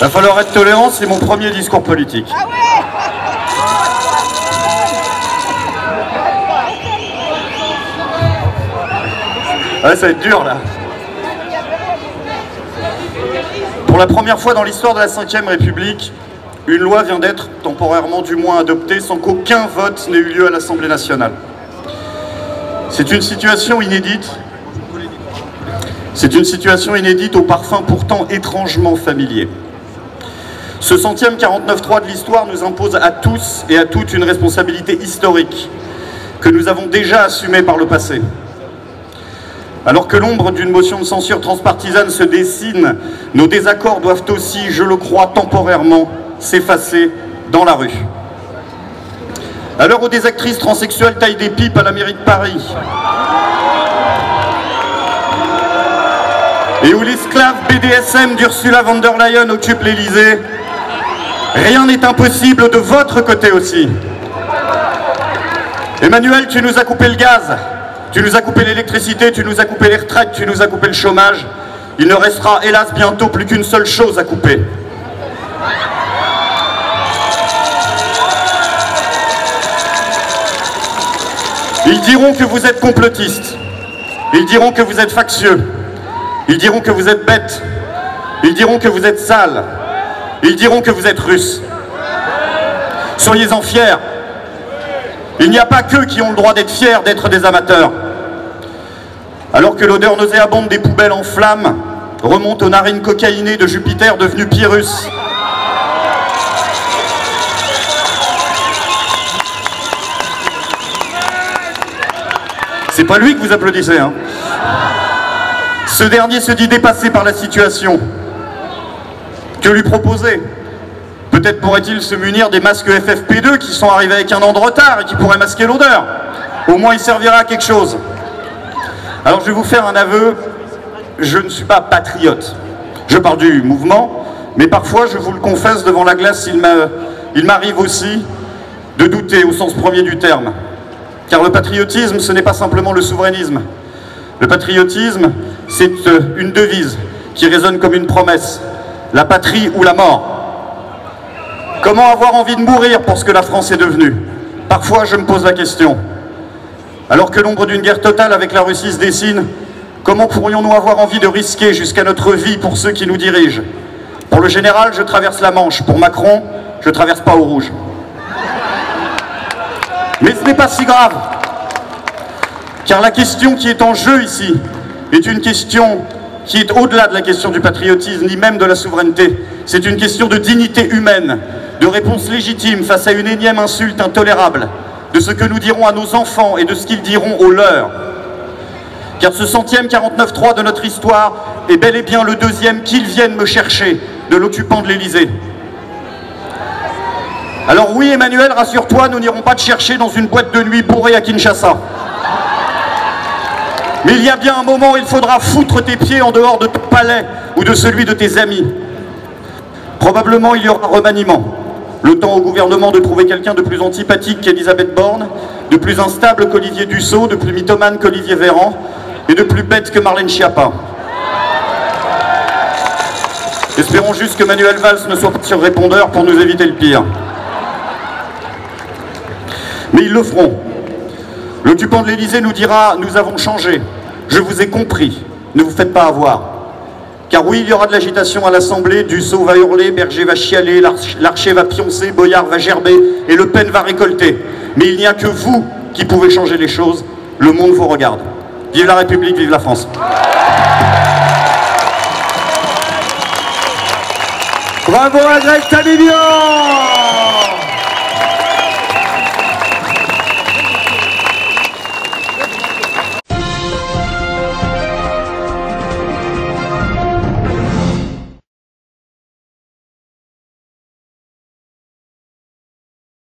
Il va falloir être tolérant, c'est mon premier discours politique. Ah ouais. Ouais, ça va être dur là. Pour la première fois dans l'histoire de la Ve République, une loi vient d'être temporairement du moins adoptée sans qu'aucun vote n'ait eu lieu à l'Assemblée nationale. C'est une situation inédite. C'est une situation inédite au parfum pourtant étrangement familier. Ce 100e 49.3 de l'histoire nous impose à tous et à toutes une responsabilité historique que nous avons déjà assumée par le passé. Alors que l'ombre d'une motion de censure transpartisane se dessine, nos désaccords doivent aussi, je le crois, temporairement s'effacer dans la rue. À l'heure où des actrices transsexuelles taillent des pipes à la mairie de Paris, et où l'esclave BDSM d'Ursula von der Leyen occupe l'Élysée, rien n'est impossible de votre côté aussi. Emmanuel, tu nous as coupé le gaz, tu nous as coupé l'électricité, tu nous as coupé les retraites, tu nous as coupé le chômage. Il ne restera hélas bientôt plus qu'une seule chose à couper. Ils diront que vous êtes complotistes, ils diront que vous êtes factieux, ils diront que vous êtes bêtes, ils diront que vous êtes sales, ils diront que vous êtes russes. Soyez-en fiers. Il n'y a pas qu'eux qui ont le droit d'être fiers d'être des amateurs. Alors que l'odeur nauséabonde des poubelles en flammes remonte aux narines cocaïnées de Jupiter devenu Pyrrhus. C'est pas lui que vous applaudissez, hein. Ce dernier se dit dépassé par la situation. Que lui proposer? Peut-être pourrait-il se munir des masques FFP2 qui sont arrivés avec un an de retard et qui pourraient masquer l'odeur. Au moins il servira à quelque chose. Alors je vais vous faire un aveu, je ne suis pas patriote. Je parle du mouvement, mais parfois, je vous le confesse, devant la glace, il m'arrive aussi de douter au sens premier du terme. Car le patriotisme, ce n'est pas simplement le souverainisme. Le patriotisme, c'est une devise qui résonne comme une promesse. La patrie ou la mort. Comment avoir envie de mourir pour ce que la France est devenue? Parfois, je me pose la question. Alors que l'ombre d'une guerre totale avec la Russie se dessine, comment pourrions-nous avoir envie de risquer jusqu'à notre vie pour ceux qui nous dirigent? Pour le général, je traverse la Manche. Pour Macron, je traverse pas au rouge. Mais ce n'est pas si grave. Car la question qui est en jeu ici est une question qui est au-delà de la question du patriotisme, ni même de la souveraineté. C'est une question de dignité humaine, de réponse légitime face à une énième insulte intolérable, de ce que nous dirons à nos enfants et de ce qu'ils diront aux leurs. Car ce 100e 49.3 de notre histoire est bel et bien le deuxième qu'ils viennent me chercher de l'occupant de l'Élysée. Alors oui, Emmanuel, rassure-toi, nous n'irons pas te chercher dans une boîte de nuit bourrée à Kinshasa. Mais il y a bien un moment où il faudra foutre tes pieds en dehors de ton palais ou de celui de tes amis. Probablement il y aura remaniement. Le temps au gouvernement de trouver quelqu'un de plus antipathique qu'Elisabeth Borne, de plus instable qu'Olivier Dussault, de plus mythomane qu'Olivier Véran et de plus bête que Marlène Schiappa. Espérons juste que Manuel Valls ne soit pas sur répondeur pour nous éviter le pire. Mais ils le feront. L'occupant de l'Élysée nous dira « Nous avons changé, je vous ai compris, ne vous faites pas avoir ». Car oui, il y aura de l'agitation à l'Assemblée, Dussault va hurler, Berger va chialer, Larcher va pioncer, Boyard va gerber et Le Pen va récolter. Mais il n'y a que vous qui pouvez changer les choses, le monde vous regarde. Vive la République, vive la France. Bravo à Greg Tabibian.